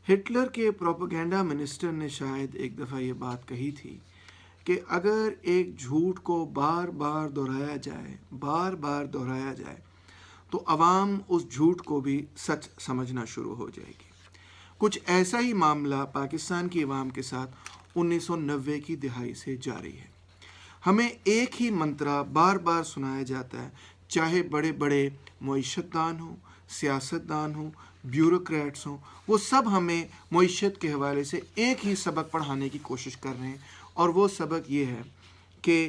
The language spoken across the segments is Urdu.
ہٹلر کے پروپیگنڈا منسٹر نے شاید ایک دفعہ یہ بات کہی تھی کہ اگر ایک جھوٹ کو بار بار دہرایا جائے تو عوام اس جھوٹ کو بھی سچ سمجھنا شروع ہو جائے گی۔ کچھ ایسا ہی معاملہ پاکستان کی عوام کے ساتھ 1990 کی دہائی سے جاری ہے۔ ہمیں ایک ہی منترا بار بار سنایا جاتا ہے، چاہے بڑے بڑے معیشت دان ہوں، سیاست دان ہوں، بیوروکریٹس ہوں، وہ سب ہمیں معیشت کے حوالے سے ایک ہی سبق پڑھانے کی کوشش کر رہے ہیں، اور وہ سبق یہ ہے کہ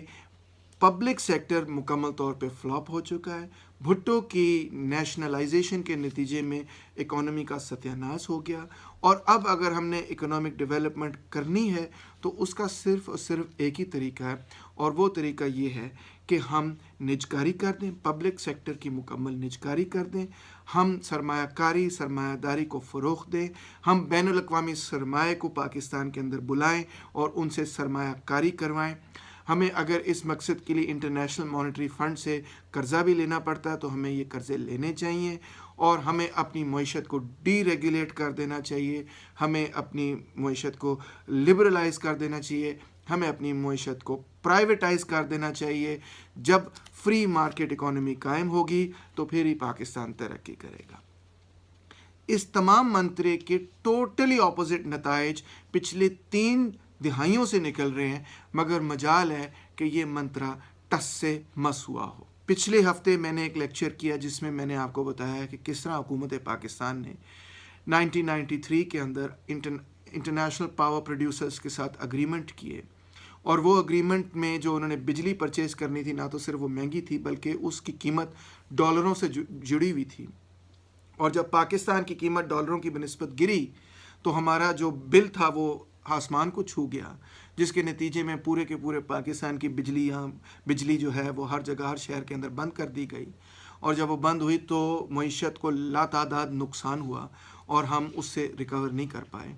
پبلک سیکٹر مکمل طور پہ فلاپ ہو چکا ہے۔ بھٹو کی نیشنلائزیشن کے نتیجے میں اکانومی کا ستیہ ناش ہو گیا، اور اب اگر ہم نے اکنامک ڈیولپمنٹ کرنی ہے تو اس کا صرف اور صرف ایک ہی طریقہ ہے، اور وہ طریقہ یہ ہے کہ ہم نجکاری کر دیں، پبلک سیکٹر کی مکمل نجکاری کر دیں، ہم سرمایہ داری کو فروغ دیں، ہم بین الاقوامی سرمایہ کو پاکستان کے اندر بلائیں اور ان سے سرمایہ کاری کروائیں۔ ہمیں اگر اس مقصد کے لیے انٹرنیشنل مانیٹری فنڈ سے قرضہ بھی لینا پڑتا ہے تو ہمیں یہ قرضے لینے چاہیے، اور ہمیں اپنی معیشت کو ڈی ریگولیٹ کر دینا چاہیے، ہمیں اپنی معیشت کو لبرلائز کر دینا چاہیے، ہمیں اپنی معیشت کو پرائیویٹائز کر دینا چاہیے۔ جب فری مارکیٹ اکانومی قائم ہوگی تو پھر ہی پاکستان ترقی کرے گا۔ اس تمام منترے کے ٹوٹلی اپوزٹ نتائج پچھلے 3 دہائیوں سے نکل رہے ہیں، مگر مجال ہے کہ یہ منترا ٹس سے مس ہوا ہو۔ پچھلے ہفتے میں نے ایک لیکچر کیا جس میں نے آپ کو بتایا کہ کس طرح حکومت پاکستان نے 1993 کے اندر انٹرنیشنل پاور پروڈیوسرز کے ساتھ اگریمنٹ کیے، اور وہ اگریمنٹ میں جو انہوں نے بجلی پرچیز کرنی تھی، نہ تو صرف وہ مہنگی تھی بلکہ اس کی قیمت ڈالروں سے جڑی ہوئی تھی، اور جب پاکستان کی قیمت ڈالروں کی بنسبت گری تو ہمارا جو بل تھا وہ آسمان کو چھو گیا، جس کے نتیجے میں پورے کے پورے پاکستان کی بجلی جو ہے وہ ہر جگہ ہر شہر کے اندر بند کر دی گئی، اور جب وہ بند ہوئی تو معیشت کو لاتعداد نقصان ہوا اور ہم اس سے ریکور نہیں کر پائے۔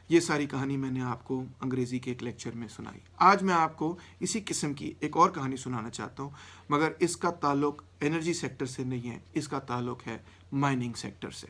یہ ساری کہانی میں نے آپ کو انگریزی کے ایک لیکچر میں سنائی۔ آج میں آپ کو اسی قسم کی ایک اور کہانی سنانا چاہتا ہوں، مگر اس کا تعلق انرجی سیکٹر سے نہیں ہے، اس کا تعلق ہے مائننگ سیکٹر سے۔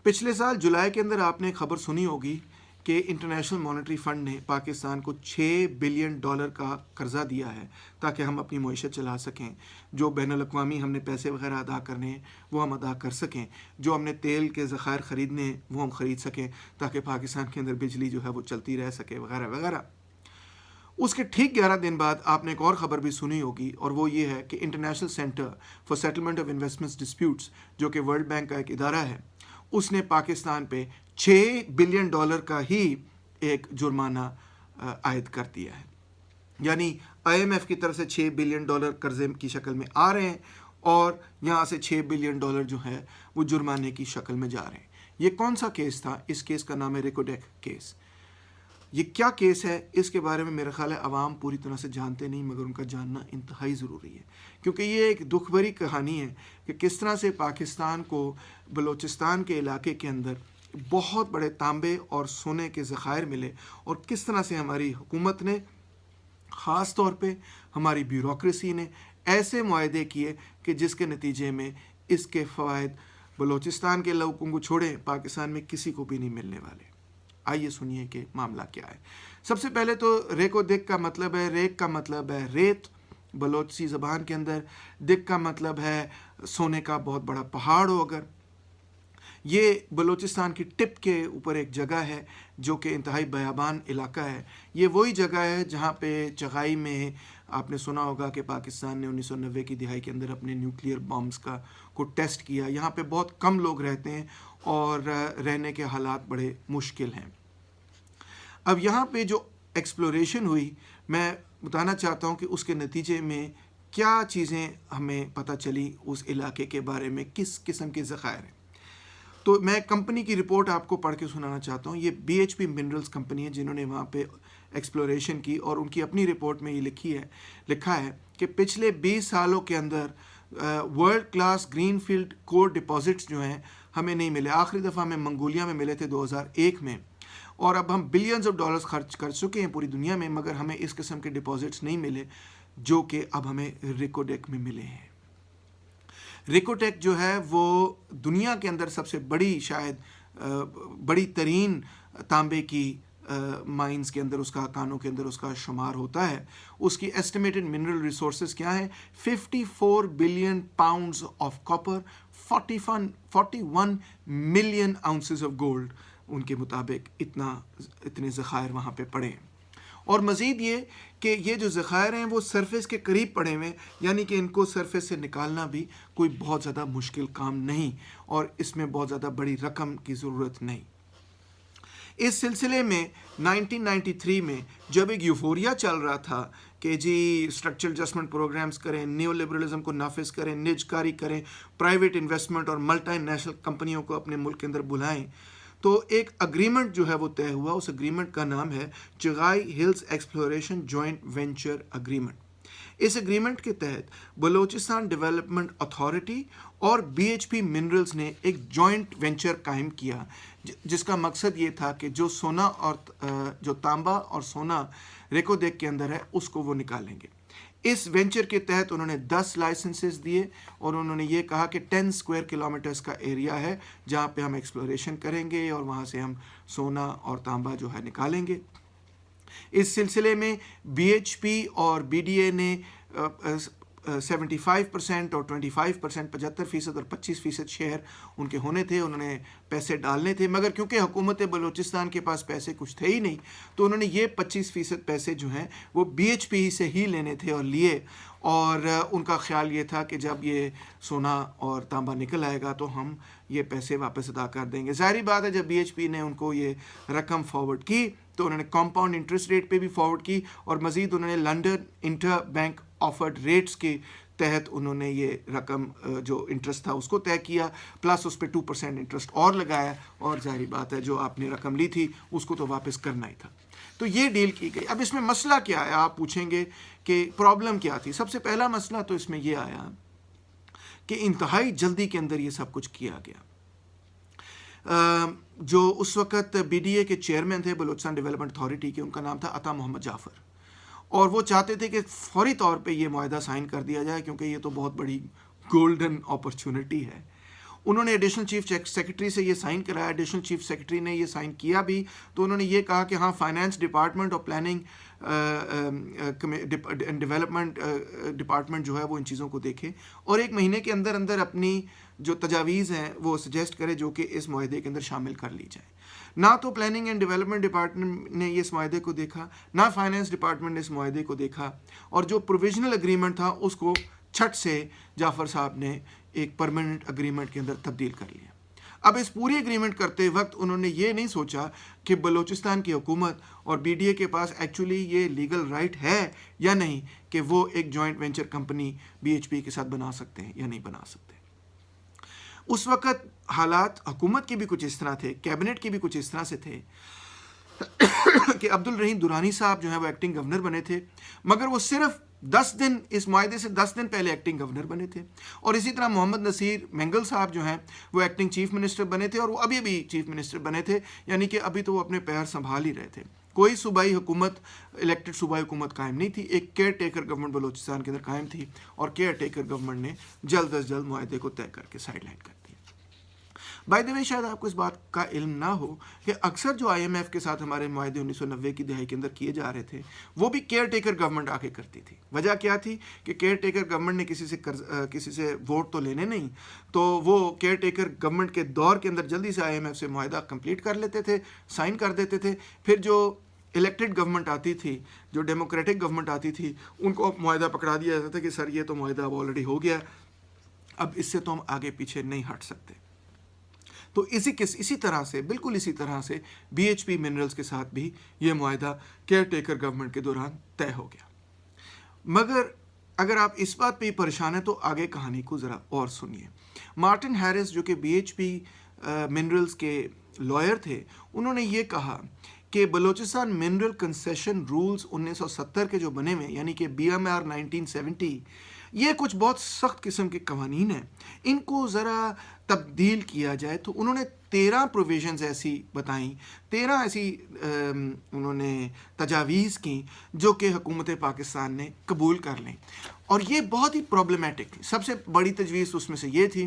پچھلے سال جولائی کے اندر آپ نے خبر سنی ہوگی کہ انٹرنیشنل مانیٹری فنڈ نے پاکستان کو $6 بلین کا قرضہ دیا ہے تاکہ ہم اپنی معیشت چلا سکیں، جو بین الاقوامی ہم نے پیسے وغیرہ ادا کرنے ہیں وہ ہم ادا کر سکیں، جو ہم نے تیل کے ذخائر خریدنے ہیں وہ ہم خرید سکیں تاکہ پاکستان کے اندر بجلی جو ہے وہ چلتی رہ سکے وغیرہ وغیرہ۔ اس کے ٹھیک 11 دن بعد آپ نے ایک اور خبر بھی سنی ہوگی، اور وہ یہ ہے کہ international centre for settlement of investment disputes, جو کہ ورلڈ بینک کا ایک ادارہ ہے، اس نے پاکستان پہ $6 بلین کا ہی ایک جرمانہ عائد کر دیا ہے۔ یعنی IMF کی طرف سے $6 بلین قرضے کی شکل میں آ رہے ہیں، اور یہاں سے $6 بلین جو ہے وہ جرمانے کی شکل میں جا رہے ہیں۔ یہ کون سا کیس تھا؟ اس کیس کا نام ہے ریکوڈیک کیس۔ یہ کیا کیس ہے اس کے بارے میں میرا خیال ہے عوام پوری طرح سے جانتے نہیں، مگر ان کا جاننا انتہائی ضروری ہے، کیونکہ یہ ایک دکھ بھری کہانی ہے کہ کس طرح سے پاکستان کو بلوچستان کے علاقے کے اندر بہت بڑے تانبے اور سونے کے ذخائر ملے، اور کس طرح سے ہماری حکومت نے، خاص طور پہ ہماری بیوروکریسی نے ایسے معاہدے کیے کہ جس کے نتیجے میں اس کے فوائد بلوچستان کے لوگوں کو چھوڑیں پاکستان میں کسی کو بھی نہیں ملنے والے۔ آئیے سنیے کہ معاملہ کیا ہے۔ سب سے پہلے تو ریکو دک کا مطلب ہے، ریک کا مطلب ہے ریت بلوچی زبان کے اندر، دک کا مطلب ہے سونے کا بہت بڑا پہاڑ ہو۔ اگر یہ بلوچستان کی ٹپ کے اوپر ایک جگہ ہے جو کہ انتہائی بیابان علاقہ ہے، یہ وہی جگہ ہے جہاں پہ چغائی میں آپ نے سنا ہوگا کہ پاکستان نے 1990 کی دہائی کے اندر اپنے نیوکلیئر بامز کو ٹیسٹ کیا۔ یہاں پہ بہت کم لوگ رہتے ہیں اور رہنے کے حالات بڑے مشکل ہیں۔ اب یہاں پہ جو ایکسپلوریشن ہوئی، میں بتانا چاہتا ہوں کہ اس کے نتیجے میں کیا چیزیں ہمیں پتہ چلی اس علاقے کے بارے میں، کس قسم کے ذخائر ہیں۔ تو میں کمپنی کی رپورٹ آپ کو پڑھ کے سنانا چاہتا ہوں۔ یہ BHP منرلز کمپنی ہے جنہوں نے وہاں پہ ایکسپلوریشن کی، اور ان کی اپنی رپورٹ میں یہ لکھا ہے کہ پچھلے 20 سالوں کے اندر ورلڈ کلاس گرین فیلڈ کور ڈپازٹس جو ہیں ہمیں نہیں ملے۔ آخری دفعہ ہمیں منگولیا میں ملے تھے 2001 میں، اور اب ہم بلینز آف ڈالرز خرچ کر چکے ہیں پوری دنیا میں، مگر ہمیں اس قسم کے ڈپازٹس نہیں ملے جو کہ اب ہمیں ریکوڈیک میں ملے ہیں۔ ریکوٹیک جو ہے وہ دنیا کے اندر سب سے بڑی شاید بڑی ترین تانبے کی مائنز کے اندر، اس کا کانوں کے اندر اس کا شمار ہوتا ہے. اس کی ایسٹیمیٹڈ منرل ریسورسز کیا ہیں؟ 54 billion pounds of copper, 41 million ounces of gold. ان کے مطابق اتنے ذخائر وہاں پہ پڑے ہیں. اور مزید یہ کہ یہ جو ذخائر ہیں وہ سرفیس کے قریب پڑے ہوئے ہیں، یعنی کہ ان کو سرفیس سے نکالنا بھی کوئی بہت زیادہ مشکل کام نہیں، اور اس میں بہت زیادہ بڑی رقم کی ضرورت نہیں. اس سلسلے میں 1993 میں جب ایک یوفوریا چل رہا تھا کہ جی اسٹرکچرل ایڈجسٹمنٹ پروگرامز کریں، نیو لبرلزم کو نافذ کریں، نج کاری کریں، پرائیویٹ انویسٹمنٹ اور ملٹی نیشنل کمپنیوں کو اپنے ملک کے اندر بلائیں، تو ایک اگریمنٹ جو ہے وہ طے ہوا. اس اگریمنٹ کا نام ہے Chagai hills exploration joint venture agreement. اس اگریمنٹ کے تحت بلوچستان ڈیولپمنٹ اتھارٹی اور بی ایچ پی منرلز نے ایک جوائنٹ وینچر قائم کیا، جس کا مقصد یہ تھا کہ جو سونا اور جو تانبا اور سونا ریکو دیک کے اندر ہے اس کو وہ نکالیں گے. اس وینچر کے تحت انہوں نے 10 لائسنسز دیے، اور انہوں نے یہ کہا کہ 10 اسکوائر کلومیٹرز کا ایریا ہے جہاں پہ ہم ایکسپلوریشن کریں گے اور وہاں سے ہم سونا اور تانبا جو ہے نکالیں گے. اس سلسلے میں بی ایچ پی اور بی ڈی اے نے 75% اور 25%، 75% اور 25% شیئر ان کے ہونے تھے. انہوں نے پیسے ڈالنے تھے، مگر کیونکہ حکومت بلوچستان کے پاس پیسے کچھ تھے ہی نہیں، تو انہوں نے یہ 25% پیسے جو ہیں وہ بی ایچ پی سے ہی لینے تھے اور لیے. اور ان کا خیال یہ تھا کہ جب یہ سونا اور تانبا نکل آئے گا تو ہم یہ پیسے واپس ادا کر دیں گے. ظاہری بات ہے جب بی ایچ پی نے ان کو یہ رقم فارورڈ کی تو انہوں نے کمپاؤنڈ انٹرسٹ ریٹ پہ بھی فارورڈ کی، اور مزید انہوں نے London interbank offered rates کے تحت انہوں نے یہ رقم جو انٹرسٹ تھا اس کو طے کیا، پلس اس پہ 2% انٹرسٹ اور لگایا. اور ظاہری بات ہے جو آپ نے رقم لی تھی اس کو تو واپس کرنا ہی تھا. تو یہ ڈیل کی گئی. اب اس میں مسئلہ کیا ہے؟ آپ پوچھیں گے کہ پرابلم کیا تھی. سب سے پہلا مسئلہ تو اس میں یہ آیا کہ انتہائی جلدی کے اندر یہ سب کچھ کیا گیا. جو اس وقت بی ڈی اے کے چیئرمین تھے بلوچستان ڈیولپمنٹ اتھارٹی کے، ان کا نام تھا عطا محمد جعفر، اور وہ چاہتے تھے کہ فوری طور پہ یہ معاہدہ سائن کر دیا جائے کیونکہ یہ تو بہت بڑی گولڈن اپرچونٹی ہے. انہوں نے ایڈیشنل چیف سیکرٹری سے یہ سائن کرایا. ایڈیشنل چیف سیکرٹری نے یہ سائن کیا بھی، تو انہوں نے یہ کہا کہ ہاں فائنانس ڈپارٹمنٹ اور پلاننگ ڈیولپمنٹ ڈپارٹمنٹ جو ہے وہ ان چیزوں کو دیکھے اور 1 مہینے کے اندر اندر اپنی جو تجاویز ہیں وہ سجیسٹ کرے جو کہ اس معاہدے کے اندر شامل کر لی جائے. نہ تو پلاننگ اینڈ ڈیولپمنٹ ڈپارٹمنٹ نے اس معاہدے کو دیکھا، نہ فائنانس ڈپارٹمنٹ نے اس معاہدے کو دیکھا، اور جو پروویژنل اگریمنٹ تھا اس کو چھٹ سے جعفر صاحب نے ایک پرماننٹ اگریمنٹ کے اندر تبدیل کر لیا. اب اس پوری اگریمنٹ کرتے وقت انہوں نے یہ نہیں سوچا کہ بلوچستان کی حکومت اور بی ڈی اے کے پاس ایکچولی یہ لیگل رائٹ ہے یا نہیں کہ وہ ایک joint venture company B H P کے ساتھ بنا سکتے ہیں یا نہیں بنا سکتے. اس وقت حالات حکومت کے بھی کچھ اس طرح تھے، کیبنٹ کے بھی کچھ اس طرح سے تھے کہ عبدالرحیم درانی صاحب جو ہیں وہ ایکٹنگ گورنر بنے تھے، مگر وہ صرف 10 دن اس معاہدے سے 10 دن پہلے ایکٹنگ گورنر بنے تھے. اور اسی طرح محمد نصیر مینگل صاحب جو ہیں وہ ایکٹنگ چیف منسٹر بنے تھے، اور وہ ابھی چیف منسٹر بنے تھے، یعنی کہ ابھی تو وہ اپنے پیر سنبھال ہی رہے تھے. کوئی صوبائی حکومت، الیکٹڈ صوبائی حکومت قائم نہیں تھی. ایک کیئر ٹیکر گورنمنٹ بلوچستان کے اندر قائم تھی، اور کیئر ٹیکر گورنمنٹ نے جلد از جلد معاہدے کو طے کر کے سائڈ لائن کر دیا. بائی دی وے شاید آپ کو اس بات کا علم نہ ہو کہ اکثر جو آئی ایم ایف کے ساتھ ہمارے معاہدے 1990 کی دہائی کے اندر کیے جا رہے تھے وہ بھی کیئر ٹیکر گورنمنٹ آ کے کرتی تھی. وجہ کیا تھی کہ کیئر ٹیکر گورنمنٹ نے کسی سے ووٹ تو لینے نہیں، تو وہ کیئر ٹیکر گورنمنٹ کے دور کے اندر جلدی سے آئی ایم ایف سے معاہدہ کمپلیٹ کر لیتے تھے، سائن کر دیتے تھے. پھر جو الیکٹڈ گورنمنٹ آتی تھی، جو ڈیموکریٹک گورنمنٹ آتی تھی، ان کو معاہدہ پکڑا دیا جاتا تھا کہ سر یہ تو معاہدہ اب آلریڈی ہو گیا، اب اس سے تو ہم آگے پیچھے نہیں ہٹ سکتے. تو اسی طرح سے بالکل اسی طرح سے بی ایچ پی منرلز کے ساتھ بھی یہ معاہدہ کیئر ٹیکر گورنمنٹ کے دوران طے ہو گیا. مگر اگر آپ اس بات پہ ہی پریشان ہیں تو آگے کہانی کو ذرا اور سنیے. مارٹن ہیرس جو کہ بی ایچ پی منرلز کے لائر تھے، انہوں نے یہ کہا کہ بلوچستان منرل کنسیشن رولز 1970 کے جو بنے ہوئے، یعنی کہ بی ایم آر 1970، یہ کچھ بہت سخت قسم کے قوانین ہیں، ان کو ذرا تبدیل کیا جائے. تو انہوں نے 13 پروویژنز ایسی بتائیں، 13 ایسی انہوں نے تجاویز کی جو کہ حکومت پاکستان نے قبول کر لیں، اور یہ بہت ہی پرابلمیٹک تھی. سب سے بڑی تجویز اس میں سے یہ تھی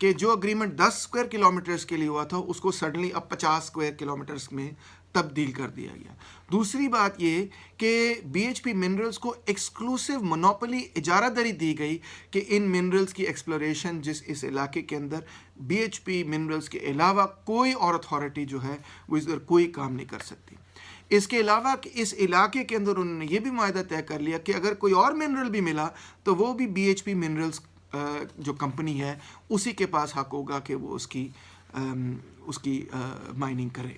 کہ جو اگریمنٹ 10 اسکوائر کلومیٹرز کے لیے ہوا تھا اس کو سڈنلی اب 50 اسکوائر کلومیٹرز میں تبدیل کر دیا گیا. دوسری بات یہ کہ بی ایچ پی منرلز کو ایکسکلوسیو مونوپلی اجارہ داری دی گئی کہ ان منرلز کی ایکسپلوریشن اس علاقے کے اندر بی ایچ پی منرلز کے علاوہ کوئی اور اتھارٹی جو ہے وہ اس پر کوئی کام نہیں کر سکتی. اس کے علاوہ اس علاقے کے اندر انہوں نے یہ بھی معاہدہ طے کر لیا کہ اگر کوئی اور منرل بھی ملا تو وہ بھی بی ایچ پی منرلز جو کمپنی ہے اسی کے پاس حق ہوگا کہ وہ اس کی مائننگ کرے.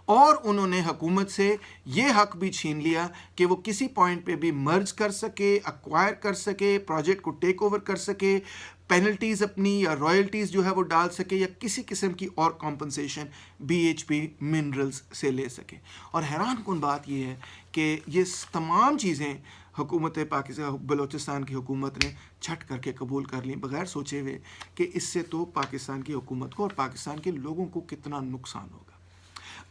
اور انہوں نے حکومت سے یہ حق بھی چھین لیا کہ وہ کسی پوائنٹ پہ بھی مرج کر سکے, ایکوائر کر سکے, پروجیکٹ کو ٹیک اوور کر سکے, پینلٹیز اپنی یا رائلٹیز جو ہے وہ ڈال سکے یا کسی قسم کی اور compensation B H P minerals سے لے سکے. اور حیران کن بات یہ ہے کہ یہ تمام چیزیں حکومت پاکستان بلوچستان کی حکومت نے چھٹ کر کے قبول کر لیں بغیر سوچے ہوئے کہ اس سے تو پاکستان کی حکومت کو اور پاکستان کے لوگوں کو کتنا نقصان ہوگا.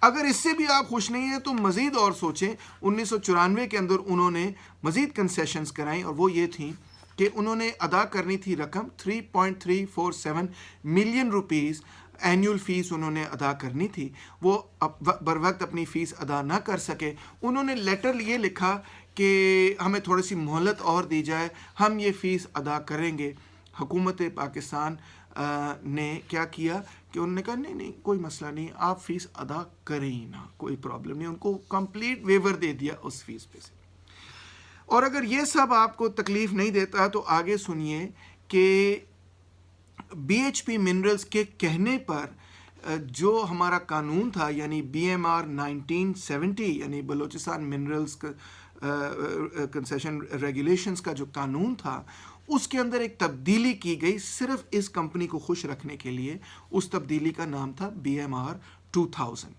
اگر اس سے بھی آپ خوش نہیں ہیں تو مزید اور سوچیں. 1994 کے اندر انہوں نے مزید کنسیشنز کرائیں اور وہ یہ تھیں کہ انہوں نے ادا کرنی تھی رقم 3.347 ملین روپیز اینیول فیس انہوں نے ادا کرنی تھی. وہ بر وقت اپنی فیس ادا نہ کر سکے. انہوں نے لیٹر یہ لکھا کہ ہمیں تھوڑی سی مہلت اور دی جائے, ہم یہ فیس ادا کریں گے. حکومت پاکستان نے کیا کیا کہ انہوں نے کہا نہیں کوئی مسئلہ نہیں, آپ فیس ادا کریں ہی نہ, کوئی پرابلم نہیں. ان کو کمپلیٹ ویور دے دیا اس فیس پہ سے. اور اگر یہ سب آپ کو تکلیف نہیں دیتا تو آگے سنیے کہ بی ایچ پی منرلز کے کہنے پر جو ہمارا قانون تھا یعنی بی ایم آر 1970 یعنی بلوچستان منرلز کنسیشن ریگولیشنز کا جو قانون تھا اس کے اندر ایک تبدیلی کی گئی صرف اس کمپنی کو خوش رکھنے کے لیے. اس تبدیلی کا نام تھا بی ایم آر 2000.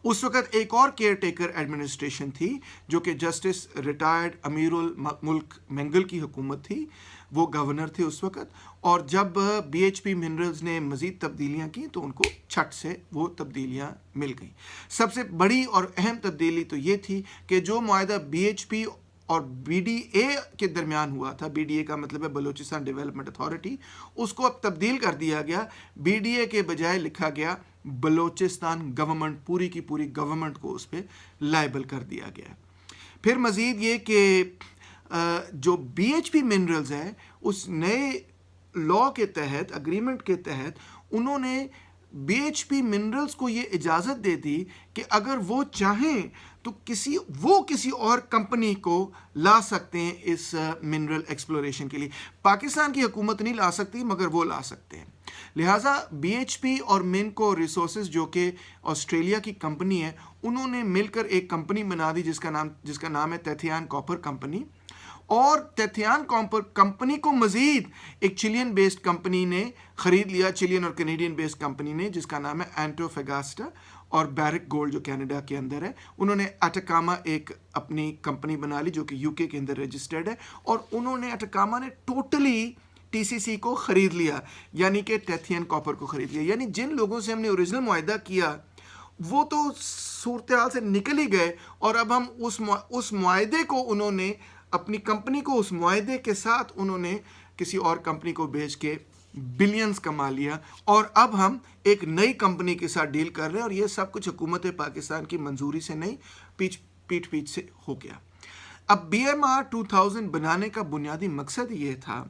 اس وقت ایک اور کیئر ٹیکر ایڈمنسٹریشن تھی جو کہ جسٹس ریٹائرڈ امیر الملک مینگل کی حکومت تھی, وہ گورنر تھے اس وقت. اور جب بی ایچ پی منرلز نے مزید تبدیلیاں کی تو ان کو چھٹ سے وہ تبدیلیاں مل گئیں. سب سے بڑی اور اہم تبدیلی تو یہ تھی کہ جو معاہدہ بی ایچ پی اور بی ڈی اے کے درمیان ہوا تھا, بی ڈی اے کا مطلب ہے بلوچستان ڈیولپمنٹ اتھارٹی, اس کو اب تبدیل کر دیا گیا. بی ڈی اے کے بجائے لکھا گیا بلوچستان گورنمنٹ, پوری کی پوری گورنمنٹ کو اس پہ لائبل کر دیا گیا. پھر مزید یہ کہ جو بی ایچ پی منرلز ہے اس نئے لاء کے تحت, اگریمنٹ کے تحت, انہوں نے بی ایچ پی منرلز کو یہ اجازت دے دی کہ اگر وہ چاہیں تو کسی اور کمپنی کو لا سکتے ہیں اس منرل ایکسپلوریشن کے لیے. پاکستان کی حکومت نہیں لا سکتی مگر وہ لا سکتے ہیں. لہٰذا بی ایچ پی اور مینکو ریسورسز جو کہ آسٹریلیا کی کمپنی ہے, انہوں نے مل کر ایک کمپنی بنا دی جس کا نام ہے تیتھیان کاپر کمپنی. اور تیتھیان کاپر کمپنی کو مزید ایک چلین بیسڈ کمپنی نے خرید لیا, چلین اور کینیڈین بیسڈ کمپنی نے, جس کا نام ہے اینٹوفیگاسٹا, اور بیرک گولڈ جو کینیڈا کے اندر ہے. انہوں نے اٹاکاما ایک اپنی کمپنی بنا لی جو کہ یو کے اندر رجسٹرڈ ہے, اور انہوں نے اٹاکاما نے ٹوٹلی ٹی سی سی کو خرید لیا, یعنی کہ تیتھیان کاپر کو خرید لیا. یعنی جن لوگوں سے ہم نے اوریجنل معاہدہ کیا وہ تو صورتحال سے نکل ہی گئے, اور اب ہم اس معاہدے کو انہوں نے اپنی کمپنی کو اس معاہدے کے ساتھ انہوں نے کسی اور کمپنی کو بیچ کے بلینز کما لیا, اور اب ہم ایک نئی کمپنی کے ساتھ ڈیل کر رہے ہیں. اور یہ سب کچھ حکومت پاکستان کی منظوری سے نہیں, پیٹ سے ہو گیا. اب بی ایم آر 2000 بنانے کا بنیادی مقصد یہ تھا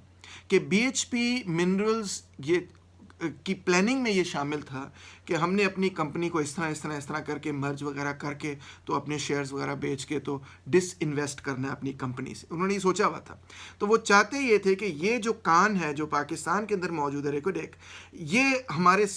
کہ بی ایچ پی منرلز کی پلاننگ میں یہ شامل تھا کہ ہم نے اپنی کمپنی کو اس طرح کر کے مرج وغیرہ کر کے تو اپنے شیئرز وغیرہ بیچ کے تو ڈس انویسٹ کرنا ہے اپنی کمپنی سے. انہوں نے یہ سوچا ہوا تھا. تو وہ چاہتے یہ تھے کہ یہ جو کان ہے جو پاکستان کے اندر موجود ہے ریکوڈیک, یہ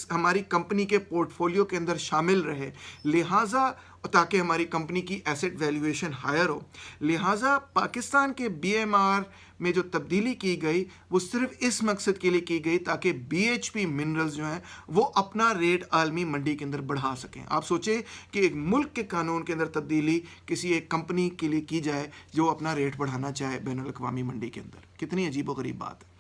ہماری کمپنی کے پورٹ فولیو کے اندر شامل رہے, لہٰذا تاکہ ہماری کمپنی کی ایسٹ ویلیویشن ہائر ہو. لہٰذا پاکستان کے بی ایم آر میں جو تبدیلی کی گئی وہ صرف اس مقصد کے لیے کی گئی تاکہ بی ایچ پی منرلز جو ہیں وہ اپنا ریٹ عالمی منڈی کے اندر بڑھا سکیں. آپ سوچیں کہ ایک ملک کے قانون کے اندر تبدیلی کسی ایک کمپنی کے لیے کی جائے جو اپنا ریٹ بڑھانا چاہے بین الاقوامی منڈی کے اندر, کتنی عجیب و غریب بات ہے.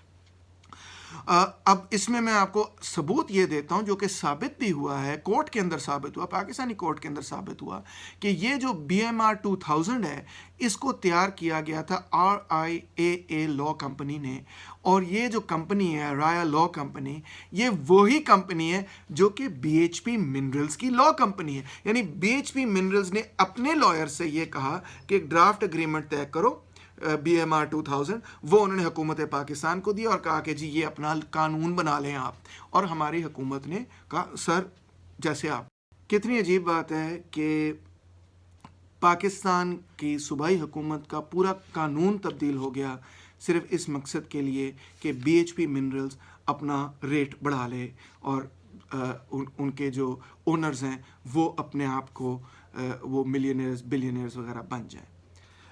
اب اس میں آپ کو ثبوت یہ دیتا ہوں جو کہ ثابت بھی ہوا ہے، کورٹ کے اندر ثابت ہوا، پاکستانی کورٹ کے اندر ثابت ہوا کہ یہ جو BMR 2000 ہے اس کو تیار کیا گیا تھا RIAA لا کمپنی نے، اور یہ جو کمپنی ہے رایا لا کمپنی، یہ وہی کمپنی ہے جو کہ BHP منرلز کی لا کمپنی ہے. یعنی BHP منرلز نے اپنے لائر سے یہ کہا کہ ایک ڈرافٹ اگریمنٹ طے کرو BMR 2000، وہ انہوں نے حکومت پاکستان کو دیا اور کہا کہ جی یہ اپنا قانون بنا لیں آپ، اور ہماری حکومت نے کہا سر جیسے آپ. کتنی عجیب بات ہے کہ پاکستان کی صوبائی حکومت کا پورا قانون تبدیل ہو گیا صرف اس مقصد کے لیے کہ BHP منرلز اپنا ریٹ بڑھا لے اور ان کے جو اونرز ہیں وہ اپنے آپ کو وہ ملینئرز بلینئرز وغیرہ بن جائیں.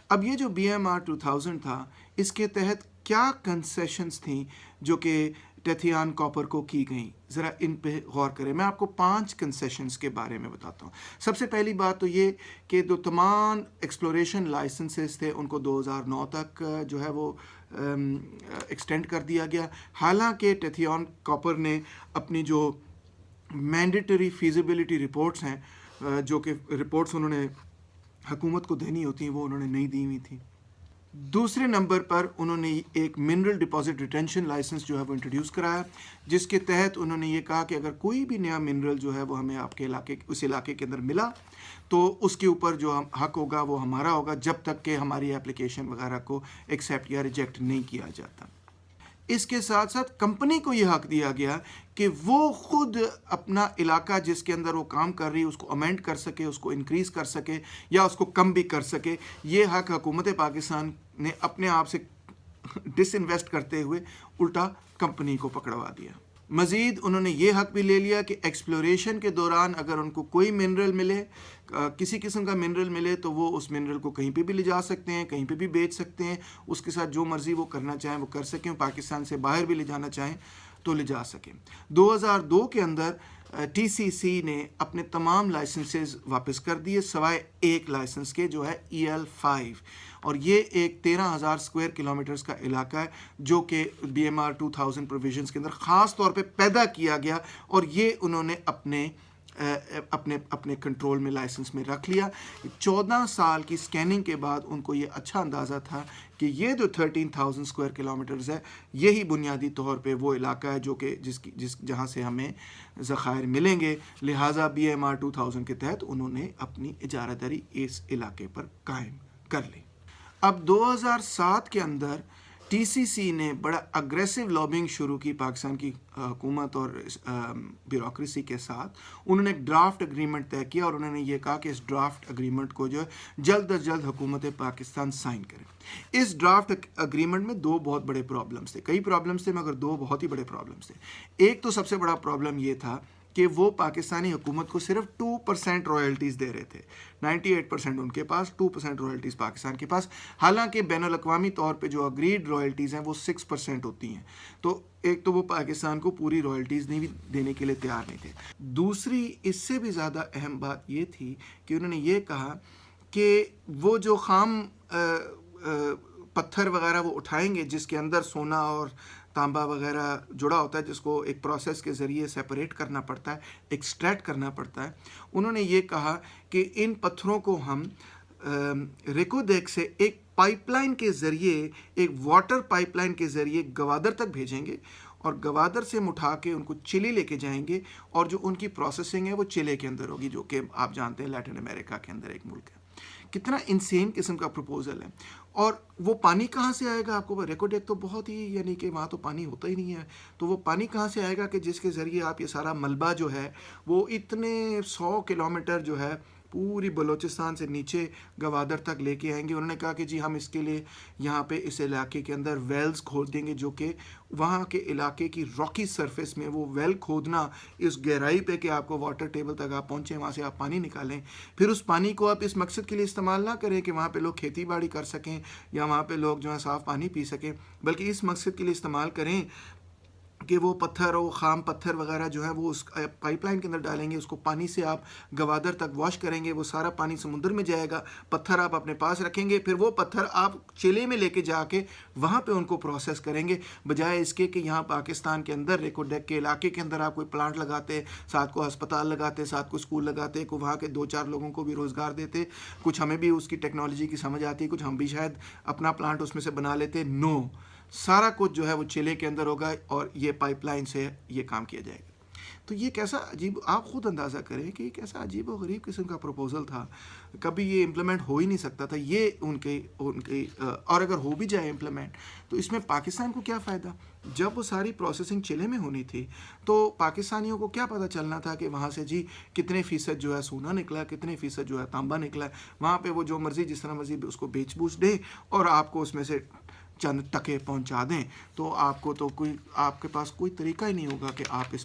اب یہ جو BMR 2000 تھا اس کے تحت کیا کنسیشنز تھیں جو کہ ٹیتھیان کاپر کو کی گئیں، ذرا ان پہ غور کریں. میں آپ کو 5 کنسیشنز کے بارے میں بتاتا ہوں. سب سے پہلی بات تو یہ کہ جو تمام ایکسپلوریشن لائسنسز تھے ان کو 2009 تک جو ہے وہ ایکسٹینڈ کر دیا گیا، حالانکہ ٹیتھیان کاپر نے اپنی جو مینڈیٹری فیزیبلٹی رپورٹس ہیں جو کہ رپورٹس انہوں نے حکومت کو دینی ہوتی ہیں وہ انہوں نے نہیں دی ہوئی تھی. دوسرے نمبر پر انہوں نے ایک منرل ڈپازٹ ریٹینشن لائسنس جو ہے وہ انٹروڈیوس کرایا، جس کے تحت انہوں نے یہ کہا کہ اگر کوئی بھی نیا منرل جو ہے وہ ہمیں آپ کے علاقے اس علاقے کے اندر ملا تو اس کے اوپر جو حق ہوگا وہ ہمارا ہوگا جب تک کہ ہماری اپلیکیشن وغیرہ کو ایکسیپٹ یا ریجیکٹ نہیں کیا جاتا. اس کے ساتھ ساتھ کمپنی کو یہ حق دیا گیا کہ وہ خود اپنا علاقہ جس کے اندر وہ کام کر رہی ہے اس کو امینڈ کر سکے، اس کو انکریز کر سکے یا اس کو کم بھی کر سکے. یہ حق حکومت پاکستان نے اپنے آپ سے ڈس انویسٹ کرتے ہوئے الٹا کمپنی کو پکڑوا دیا. مزید انہوں نے یہ حق بھی لے لیا کہ ایکسپلوریشن کے دوران اگر ان کو کوئی منرل ملے، کسی قسم کا منرل ملے، تو وہ اس منرل کو کہیں پہ بھی لے جا سکتے ہیں، کہیں پہ بھی بیچ سکتے ہیں، اس کے ساتھ جو مرضی وہ کرنا چاہیں وہ کر سکیں، پاکستان سے باہر بھی لے جانا چاہیں تو لے جا سکیں. 2002 کے اندر TCC نے اپنے تمام لائسنسز واپس کر دیے سوائے ایک لائسنس کے جو ہے EL5، اور یہ ایک 13,000 اسکوائر کلومیٹرز کا علاقہ ہے جو کہ BMR 2000 پروویژنز کے اندر خاص طور پہ پیدا کیا گیا، اور یہ انہوں نے اپنے کنٹرول میں لائسنس میں رکھ لیا. 14 سال کی سکیننگ کے بعد ان کو یہ اچھا اندازہ تھا کہ یہ جو 13,000 اسکوائر کلومیٹرز ہے یہی بنیادی طور پہ وہ علاقہ ہے جو کہ جہاں سے ہمیں ذخائر ملیں گے، لہٰذا BMR 2000 کے تحت انہوں نے اپنی اجارہ داری اس علاقے پر قائم کر لی. اب 2007 کے اندر TCC نے بڑا اگریسو لابنگ شروع کی پاکستان کی حکومت اور بیوروکریسی کے ساتھ. انہوں نے ایک ڈرافٹ اگریمنٹ طے کیا اور انہوں نے یہ کہا کہ اس ڈرافٹ اگریمنٹ کو جو ہے جلد از جلد حکومت پاکستان سائن کرے. اس ڈرافٹ اگریمنٹ میں 2 بہت بڑے پرابلمس تھے، کئی پرابلمس تھے مگر 2 بہت ہی بڑے پرابلمس تھے. ایک تو سب سے بڑا پرابلم یہ تھا کہ وہ پاکستانی حکومت کو صرف 2% رائلٹیز دے رہے تھے، 98% ان کے پاس، 2% رائلٹیز پاکستان کے پاس، حالانکہ بین الاقوامی طور پہ جو اگریڈ رائلٹیز ہیں وہ 6% ہوتی ہیں. تو ایک تو وہ پاکستان کو پوری رائلٹیز نہیں دینے کے لیے تیار نہیں تھے. دوسری اس سے بھی زیادہ اہم بات یہ تھی کہ انہوں نے یہ کہا کہ وہ جو خام پتھر وغیرہ وہ اٹھائیں گے جس کے اندر سونا اور تانبا وغیرہ جڑا ہوتا ہے، جس کو ایک پروسیس کے ذریعے سیپریٹ کرنا پڑتا ہے، ایکسٹریکٹ کرنا پڑتا ہے، انہوں نے یہ کہا کہ ان پتھروں کو ہم ریکودیک سے ایک پائپ لائن کے ذریعے، ایک واٹر پائپ لائن کے ذریعے گوادر تک بھیجیں گے، اور گوادر سے ہم اٹھا کے ان کو چلی لے کے جائیں گے، اور جو ان کی پروسیسنگ ہے وہ چلے کے اندر ہوگی، جو کہ آپ جانتے ہیں لیٹن امریکہ کے اندر ایک ملک ہے. کتنا انسین قسم کا پروپوزل ہے. اور وہ پانی کہاں سے آئے گا؟ آپ کو ریکوڈیک تو بہت ہی یعنی کہ وہاں تو پانی ہوتا ہی نہیں ہے، تو وہ پانی کہاں سے آئے گا کہ جس کے ذریعے آپ یہ سارا ملبہ جو ہے وہ اتنے 100 کلومیٹر جو ہے پوری بلوچستان سے نیچے گوادر تک لے کے آئیں گے. انہوں نے کہا کہ جی ہم اس کے لیے یہاں پہ اس علاقے کے اندر ویلز کھود دیں گے، جو کہ وہاں کے علاقے کی راکی سرفیس میں وہ ویل کھودنا اس گہرائی پہ کہ آپ کو واٹر ٹیبل تک آپ پہنچیں، وہاں سے آپ پانی نکالیں، پھر اس پانی کو آپ اس مقصد کے لیے استعمال نہ کریں کہ وہاں پہ لوگ کھیتی باڑی کر سکیں یا وہاں پہ لوگ جو ہے صاف پانی پی سکیں، بلکہ اس مقصد کے لیے استعمال کریں کہ وہ پتھر اور خام پتھر وغیرہ جو ہے وہ اس پائپ لائن کے اندر ڈالیں گے، اس کو پانی سے آپ گوادر تک واش کریں گے، وہ سارا پانی سمندر میں جائے گا، پتھر آپ اپنے پاس رکھیں گے، پھر وہ پتھر آپ چیلے میں لے کے جا کے وہاں پہ ان کو پروسیس کریں گے، بجائے اس کے کہ یہاں پاکستان کے اندر ریکو ڈیک کے علاقے کے اندر آپ کوئی پلانٹ لگاتے، ساتھ کو ہسپتال لگاتے، ساتھ کو اسکول لگاتے، کو وہاں کے 2-4 لوگوں کو بھی روزگار دیتے، کچھ ہمیں بھی اس کی ٹیکنالوجی کی سمجھ آتی، کچھ ہم بھی شاید اپنا پلانٹ اس میں سے بنا لیتے. نو، سارا کچھ جو ہے وہ چیلے کے اندر ہوگا اور یہ پائپ لائن سے یہ کام کیا جائے گا. تو یہ کیسا عجیب، آپ خود اندازہ کریں کہ یہ کیسا عجیب و غریب قسم کا پروپوزل تھا، کبھی یہ امپلیمنٹ ہو ہی نہیں سکتا تھا. یہ ان کی اور اگر ہو بھی جائے امپلیمنٹ تو اس میں پاکستان کو کیا فائدہ؟ جب وہ ساری پروسیسنگ چلے میں ہونی تھی تو پاکستانیوں کو کیا پتہ چلنا تھا کہ وہاں سے جی کتنے فیصد جو ہے سونا نکلا، کتنے فیصد جو ہے تانبا نکلا ہے. وہاں پہ وہ جو مرضی جس طرح مرضی اس کو بیچ بوچ دیں اور آپ کو اس میں سے چند ٹکے پہنچا دیں، تو آپ کو تو آپ کے پاس کوئی طریقہ ہی نہیں ہوگا کہ آپ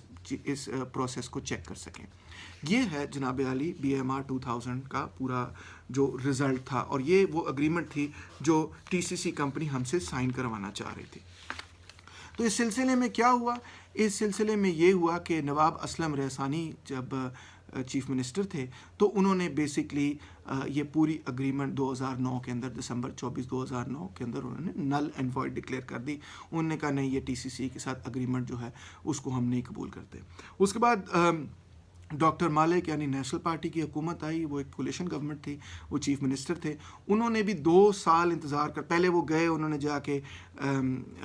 اس پروسیس کو چیک کر سکیں. یہ ہے جناب عالی BMR 2000 کا پورا جو رزلٹ تھا، اور یہ وہ اگریمنٹ تھی جو TCC کمپنی ہم سے سائن کروانا چاہ رہی تھی. تو اس سلسلے میں کیا ہوا؟ اس سلسلے میں یہ ہوا کہ نواب اسلم رحسانی جب چیف منسٹر تھے تو انہوں نے بیسکلی یہ پوری اگریمنٹ 2009 کے اندر، دسمبر 24 2009 کے اندر انہوں نے نل اینڈ وائڈ ڈکلیئر کر دی. انہوں نے کہا نہیں، یہ TCC کے ساتھ اگریمنٹ جو ہے اس کو ہم نہیں قبول کرتے. اس کے بعد ڈاکٹر مالک یعنی نیشنل پارٹی کی حکومت آئی، وہ ایک کولیشن گورنمنٹ تھی، وہ چیف منسٹر تھے. انہوں نے بھی 2 سال انتظار کر، پہلے وہ گئے، انہوں نے جا کے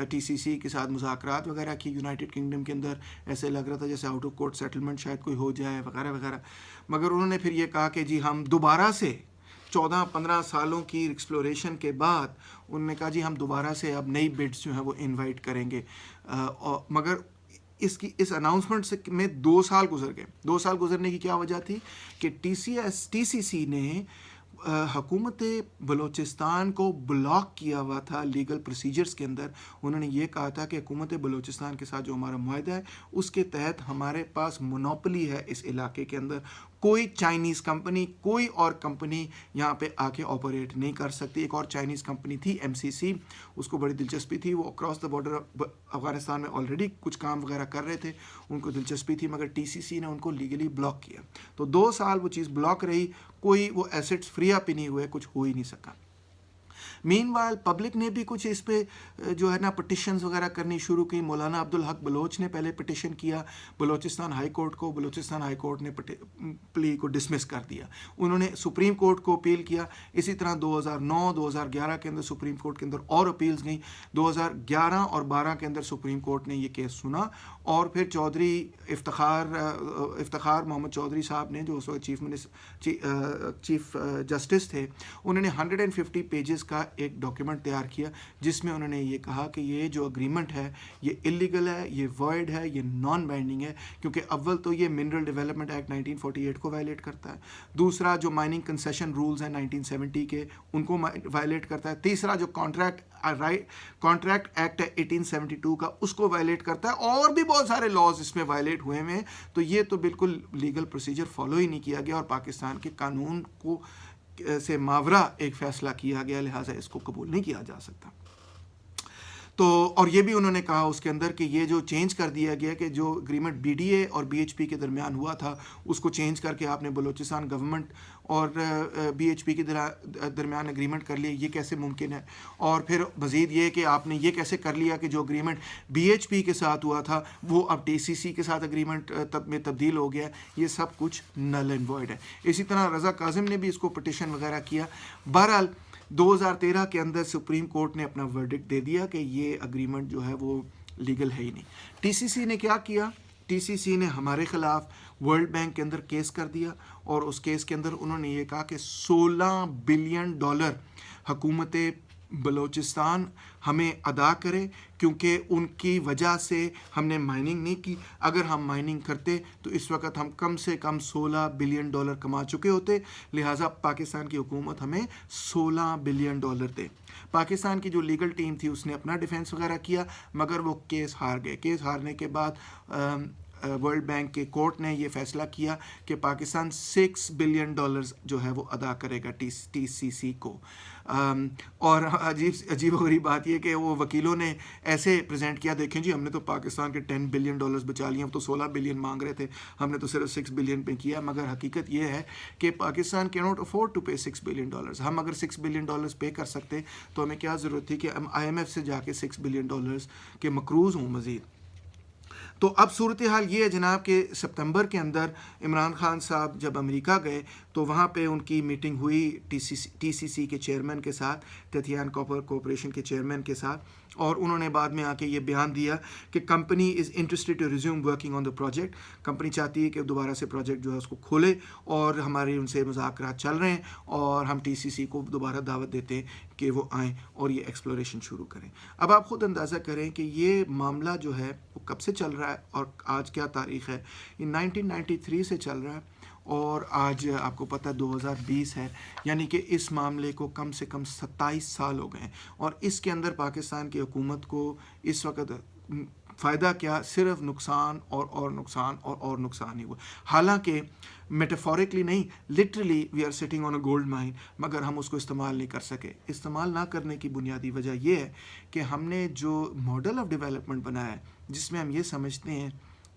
TCC کے ساتھ مذاکرات وغیرہ کی یونائٹڈ کنگڈم کے اندر، ایسے لگ رہا تھا جیسے آؤٹ آف کورٹ سیٹلمنٹ شاید کوئی ہو جائے وغیرہ وغیرہ. مگر انہوں نے پھر یہ کہا کہ جی ہم دوبارہ سے 14-15 سالوں کی ایکسپلوریشن کے بعد انہوں نے کہا جی ہم دوبارہ سے اب نئی بڈس جو ہیں وہ انوائٹ کریں گے. مگر اس اناؤنسمنٹ سے میں 2 سال گزر گئے. 2 سال گزرنے کی کیا وجہ تھی کہ TCC نے حکومت بلوچستان کو بلاک کیا ہوا تھا لیگل پروسیجرز کے اندر. انہوں نے یہ کہا تھا کہ حکومت بلوچستان کے ساتھ جو ہمارا معاہدہ ہے اس کے تحت ہمارے پاس مونوپلی ہے اس علاقے کے اندر، کوئی چائنیز کمپنی، کوئی اور کمپنی یہاں پہ آ کے آپریٹ نہیں کر سکتی. ایک اور چائنیز کمپنی تھی MCC، اس کو بڑی دلچسپی تھی، وہ اکراس دا بارڈر افغانستان میں آلریڈی کچھ کام وغیرہ کر رہے تھے، ان کو دلچسپی تھی، مگر TCC نے ان کو لیگلی بلاک کیا. تو 2 سال وہ چیز بلاک رہی، کوئی وہ ایسٹس فری اپ ہی نہیں ہوئے، کچھ ہو ہی نہیں سکا. مین وائل پبلک نے بھی کچھ اس پہ جو ہے نا پٹیشنز وغیرہ کرنی شروع کی. مولانا عبدالحق بلوچ نے پہلے پٹیشن کیا بلوچستان ہائی کورٹ کو، بلوچستان ہائی کورٹ نے پلی کو ڈسمس کر دیا. انہوں نے سپریم کورٹ کو اپیل کیا. اسی طرح 2009-2011 کے اندر سپریم کورٹ کے اندر اور اپیلز گئیں. 2011 اور 12 کے اندر سپریم کورٹ نے یہ کیس سنا، اور پھر چودھری افتخار محمد چودھری صاحب نے، جو اس وقت چیف جسٹس تھے، انہوں نے 150 پیجز کا ایک ڈاکیومنٹ تیار کیا جس میں انہوں نے یہ کہا کہ یہ جو اگریمنٹ ہے یہ اللیگل ہے، یہ وائڈ ہے، یہ نان بائنڈنگ ہے، کیونکہ اول تو یہ منرل ڈیولپمنٹ ایکٹ 1948 کو وائلیٹ کرتا ہے، دوسرا جو مائننگ کنسیشن رولز ہیں 1970 کے ان کو وائلیٹ کرتا ہے، تیسرا جو کانٹریکٹ ایکٹ ہے 1872 کا اس کو وائلیٹ کرتا ہے، اور بھی بہت سارے لاز اس میں وائلیٹ ہوئے ہیں. تو یہ تو بالکل لیگل پروسیجر فالو ہی نہیں کیا گیا اور پاکستان کے قانون کو سے ماورا ایک فیصلہ کیا گیا، لہٰذا اس کو قبول نہیں کیا جا سکتا. تو اور یہ بھی انہوں نے کہا اس کے اندر کہ یہ جو چینج کر دیا گیا کہ جو اگریمنٹ BDA اور BHP کے درمیان ہوا تھا اس کو چینج کر کے آپ نے بلوچستان گورنمنٹ اور BHP کے درمیان اگریمنٹ کر لیا، یہ کیسے ممکن ہے؟ اور پھر مزید یہ کہ آپ نے یہ کیسے کر لیا کہ جو اگریمنٹ BHP کے ساتھ ہوا تھا وہ اب TCC کے ساتھ اگریمنٹ میں تبدیل ہو گیا. یہ سب کچھ نل اینڈ وائڈ ہے. اسی طرح رضا کاظم نے بھی اس کو پٹیشن وغیرہ کیا. بہرحال 2013 کے اندر سپریم کورٹ نے اپنا ورڈکٹ دے دیا کہ یہ اگریمنٹ جو ہے وہ لیگل ہے ہی نہیں. TCC نے کیا کیا؟ TCC نے ہمارے خلاف ورلڈ بینک کے اندر کیس کر دیا، اور اس کیس کے اندر انہوں نے یہ کہا کہ $16 بلین حکومت بلوچستان ہمیں ادا کرے، کیونکہ ان کی وجہ سے ہم نے مائننگ نہیں کی. اگر ہم مائننگ کرتے تو اس وقت ہم کم سے کم $16 بلین کما چکے ہوتے، لہٰذا پاکستان کی حکومت ہمیں $16 بلین دے. پاکستان کی جو لیگل ٹیم تھی اس نے اپنا ڈیفینس وغیرہ کیا، مگر وہ کیس ہار گئے. کیس ہارنے کے بعد ورلڈ بینک کے کورٹ نے یہ فیصلہ کیا کہ پاکستان $6 بلین جو ہے وہ ادا کرے گا TCC کو. اور عجیب و غریب بات یہ کہ وہ وکیلوں نے ایسے پریزنٹ کیا، دیکھیں جی ہم نے تو پاکستان کے $10 بلین بچا لیے، ہم تو 16 بلین مانگ رہے تھے، ہم نے تو صرف 6 بلین پہ کیا. مگر حقیقت یہ ہے کہ پاکستان کی not afford to pay $6 billion. ہم اگر $6 بلین پے کر سکتے تو ہمیں کیا ضرورت تھی کہ ہم IMF سے جا کے $6 بلین کے مقروض ہوں مزید. تو اب صورتحال یہ ہے جناب کہ سپتمبر کے اندر عمران خان صاحب جب امریکہ گئے تو وہاں پہ ان کی میٹنگ ہوئی TCC کے چیئرمین کے ساتھ، ٹیتھیان کاپر کارپوریشن کے چیئرمین کے ساتھ، اور انہوں نے بعد میں آ کے یہ بیان دیا کہ company is interested to resume working on the project. Company چاہتی ہے کہ دوبارہ سے پروجیکٹ جو ہے اس کو کھولے، اور ہمارے ان سے مذاکرات چل رہے ہیں اور ہم TCC کو دوبارہ دعوت دیتے ہیں کہ وہ آئیں اور یہ ایکسپلوریشن شروع کریں. اب آپ خود اندازہ کریں کہ یہ معاملہ جو ہے وہ کب سے چل رہا ہے اور آج کیا تاریخ ہے. یہ 1993 سے چل رہا ہے اور آج آپ کو پتہ ہے 2020 ہے، یعنی کہ اس معاملے کو کم سے کم 27 سال ہو گئے ہیں. اور اس کے اندر پاکستان کی حکومت کو اس وقت فائدہ کیا، صرف نقصان اور نقصان اور نقصان ہی ہوا. حالانکہ میٹافورکلی نہیں، literally we are sitting on a gold mine, مگر ہم اس کو استعمال نہیں کر سکے. استعمال نہ کرنے کی بنیادی وجہ یہ ہے کہ ہم نے جو ماڈل آف ڈیولپمنٹ بنایا ہے، جس میں ہم یہ سمجھتے ہیں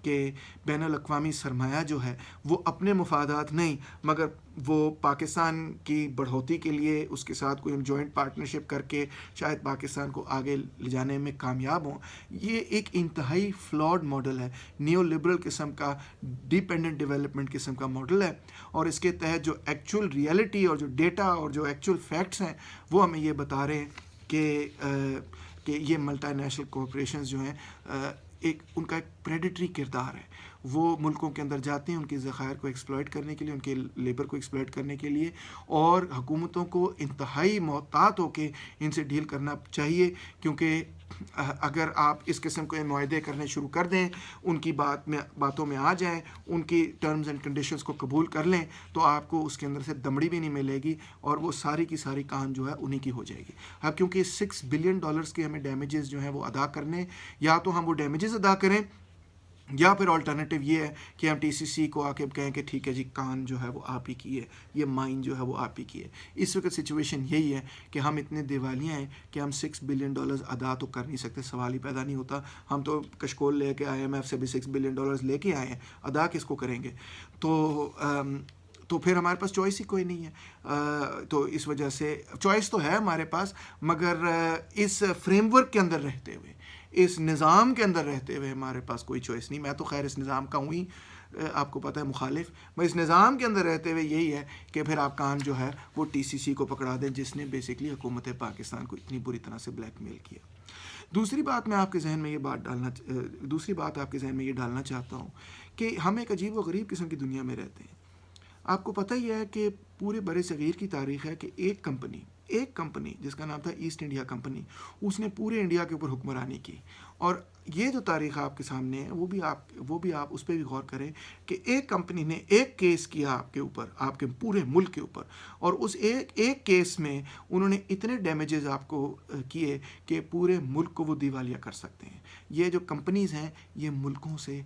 کہ بین الاقوامی سرمایہ جو ہے وہ اپنے مفادات نہیں، مگر وہ پاکستان کی بڑھوتی کے لیے اس کے ساتھ کوئی ہم جوائنٹ پارٹنرشپ کر کے شاید پاکستان کو آگے لے جانے میں کامیاب ہوں. یہ ایک انتہائی فلاڈ ماڈل ہے، نیو لبرل قسم کا، ڈیپینڈنٹ ڈیولپمنٹ قسم کا ماڈل ہے. اور اس کے تحت جو ایکچوئل ریئلٹی اور جو ڈیٹا اور جو ایکچوئل فیکٹس ہیں وہ ہمیں یہ بتا رہے ہیں کہ یہ ملٹی نیشنل کارپوریشنز جو ہیں ان کا ایک پریڈیٹری کردار ہے. وہ ملکوں کے اندر جاتے ہیں ان کے ذخائر کو ایکسپلائٹ کرنے کے لیے، ان کے لیبر کو ایکسپلائٹ کرنے کے لیے، اور حکومتوں کو انتہائی محتاط ہو کے ان سے ڈیل کرنا چاہیے. کیونکہ اگر آپ اس قسم کے معاہدے کرنے شروع کر دیں، ان کی باتوں میں آ جائیں، ان کی ٹرمز اینڈ کنڈیشنز کو قبول کر لیں، تو آپ کو اس کے اندر سے دمڑی بھی نہیں ملے گی، اور وہ ساری کی ساری کان جو ہے انہی کی ہو جائے گی. اب کیونکہ $6 بلین کے ہمیں ڈیمیجز جو ہیں وہ ادا کرنے، یا تو ہم وہ ڈیمیجز ادا کریں، یا پھر آلٹرنیٹو یہ ہے کہ ہم TCC کو آ کے کہیں کہ ٹھیک ہے جی، کان جو ہے وہ آپ ہی کی ہے، یہ مائن جو ہے وہ آپ ہی کی ہے. اس وقت سچویشن یہی ہے کہ ہم اتنے دیوالیاں ہیں کہ ہم $6 بلین ادا تو کر نہیں سکتے، سوال ہی پیدا نہیں ہوتا. ہم تو کشکول لے کے IMF سے بھی $6 بلین لے کے آئے ہیں، ادا کس کو کریں گے؟ تو پھر ہمارے پاس چوائس ہی کوئی نہیں ہے. تو اس وجہ سے چوائس تو ہے ہمارے پاس، مگر اس فریم ورک کے اندر رہتے ہوئے، اس نظام کے اندر رہتے ہوئے ہمارے پاس کوئی چوائس نہیں. میں تو خیر اس نظام کا ہوں ہی، آپ کو پتہ ہے، مخالف. میں اس نظام کے اندر رہتے ہوئے یہی ہے کہ پھر آپ کان جو ہے وہ TCC کو پکڑا دیں، جس نے بیسکلی حکومت پاکستان کو اتنی بری طرح سے بلیک میل کیا. دوسری بات آپ کے ذہن میں یہ ڈالنا چاہتا ہوں کہ ہم ایک عجیب و غریب قسم کی دنیا میں رہتے ہیں. آپ کو پتہ ہی ہے کہ پورے بر صغیر کی تاریخ ہے کہ ایک کمپنی جس کا نام تھا ایسٹ انڈیا کمپنی، اس نے پورے انڈیا کے اوپر حکمرانی کی. اور یہ جو تاریخ آپ کے سامنے ہے وہ بھی آپ اس پہ بھی غور کریں کہ ایک کمپنی نے ایک کیس کیا آپ کے اوپر، آپ کے پورے ملک کے اوپر، اور اس ایک کیس میں انہوں نے اتنے ڈیمیجز آپ کو کیے کہ پورے ملک کو وہ دیوالیہ کر سکتے ہیں. یہ جو کمپنیز ہیں یہ ملکوں سے،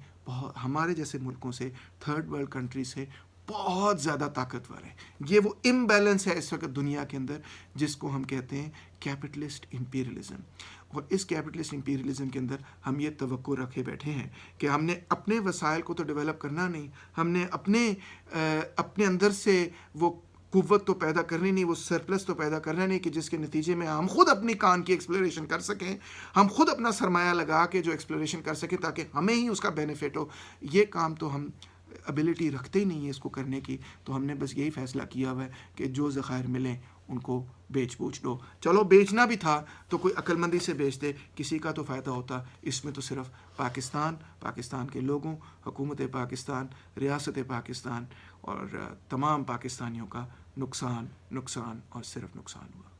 ہمارے جیسے ملکوں سے، تھرڈ ورلڈ کنٹری سے بہت زیادہ طاقتور ہے. یہ وہ امبیلنس ہے اس وقت دنیا کے اندر جس کو ہم کہتے ہیں کیپٹلسٹ امپیریلزم. اور اس کیپٹلسٹ امپیریلزم کے اندر ہم یہ توقع رکھے بیٹھے ہیں کہ ہم نے اپنے وسائل کو تو ڈیولپ کرنا نہیں، ہم نے اپنے اندر سے وہ قوت تو پیدا کرنی نہیں، وہ سرپلس تو پیدا کرنا نہیں کہ جس کے نتیجے میں ہم خود اپنی کان کی ایکسپلوریشن کر سکیں، ہم خود اپنا سرمایہ لگا کے جو ایکسپلوریشن کر سکیں تاکہ ہمیں ہی اس کا بینیفٹ ہو. یہ کام تو ہم ابیلٹی رکھتے ہی نہیں ہے اس کو کرنے کی. تو ہم نے بس یہی فیصلہ کیا ہوا ہے کہ جو ذخائر ملیں ان کو بیچ دو. چلو بیچنا بھی تھا تو کوئی عقل مندی سے بیچتے، کسی کا تو فائدہ ہوتا. اس میں تو صرف پاکستان کے لوگوں، حکومت پاکستان، ریاست پاکستان اور تمام پاکستانیوں کا نقصان اور صرف نقصان ہوا.